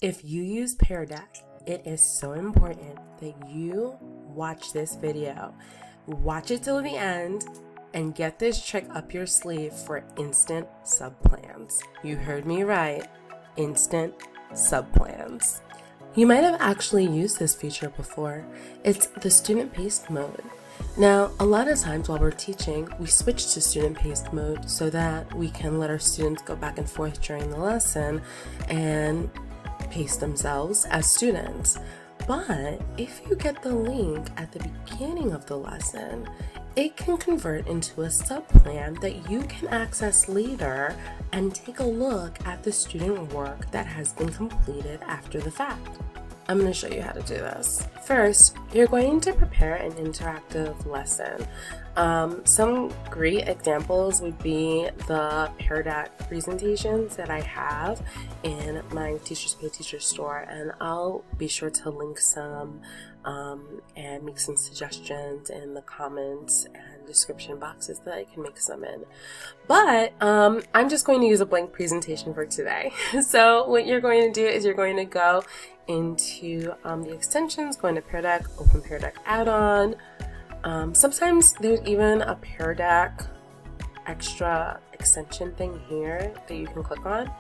If you use Pear Deck, it is so important that you watch this video. Watch it till the end and get this trick up your sleeve for instant subplans. You heard me right, instant subplans. You might have actually used this feature before. It's the student-paced mode. Now, a lot of times while we're teaching, we switch to student-paced mode so that we can let our students go back and forth during the lesson and pace themselves as students. But if you get the link at the beginning of the lesson, it can convert into a subplan that you can access later and take a look at the student work that has been completed after the fact. I'm going to show you how to do this. First, you're going to prepare an interactive lesson. Some great examples would be the Pear Deck presentations that I have in my Teachers Pay Teachers store, and I'll be sure to link some and make some suggestions in the comments and description boxes that I can make some in. But I'm just going to use a blank presentation for today. So what you're going to do is you're going to go into the extensions, going to Pear Deck, open Pear Deck add-on. Sometimes there's even a Pear Deck extra extension thing here that you can click on.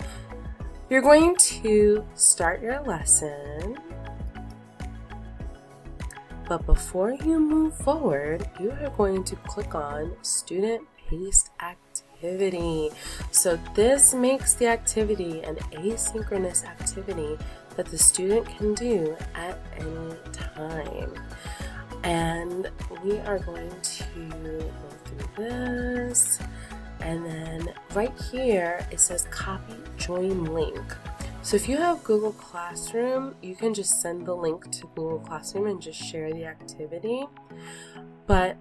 You're going to start your lesson, but before you move forward, you are going to click on student-paced activity. So this makes the activity an asynchronous activity that the student can do at any time. And we are going to go through this, and then right here it says copy join link. So if you have Google Classroom, you can just send the link to Google Classroom and just share the activity. But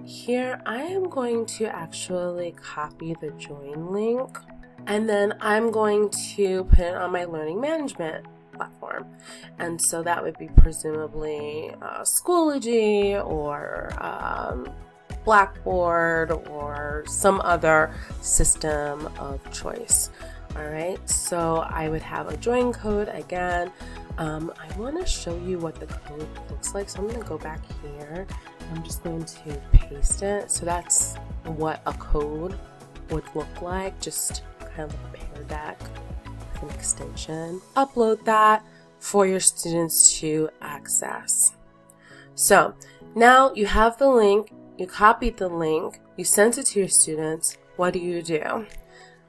here I am going to actually copy the join link, and then I'm going to put it on my learning management platform. And so that would be presumably Schoology or Blackboard or some other system of choice. All right, so I would have a join code again. I want to show you what the code looks like, so I'm going to go back here. I'm just going to paste it. So that's what a code would look like, just kind of like a Pear Deck with an extension. Upload that for your students to access. So now you have the link, you copied the link, you sent it to your students. What do?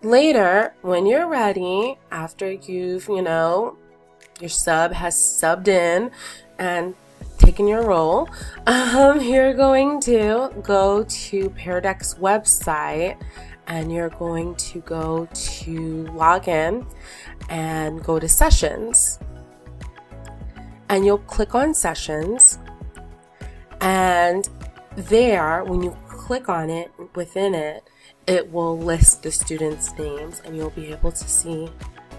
Later, when you're ready, after you've, your sub has subbed in and taken your role, you're going to go to Pear Deck's website, and you're going to go to log in and go to sessions. And you'll click on sessions, and there, when you click on it, within it, it will list the students' names, and you'll be able to see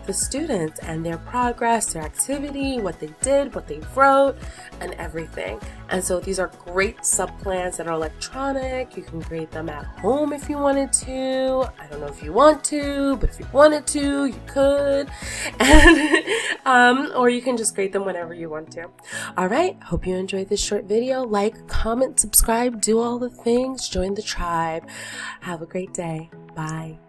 the students and their progress, their activity, what they did, what they wrote, and everything. And so these are great subplans that are electronic. You can create them at home if you wanted to. I don't know if you want to, but if you wanted to, you could. And, or you can just create them whenever you want to. All right, hope you enjoyed this short video. Like, comment, subscribe, do all the things, join the tribe. Have a great day. Bye.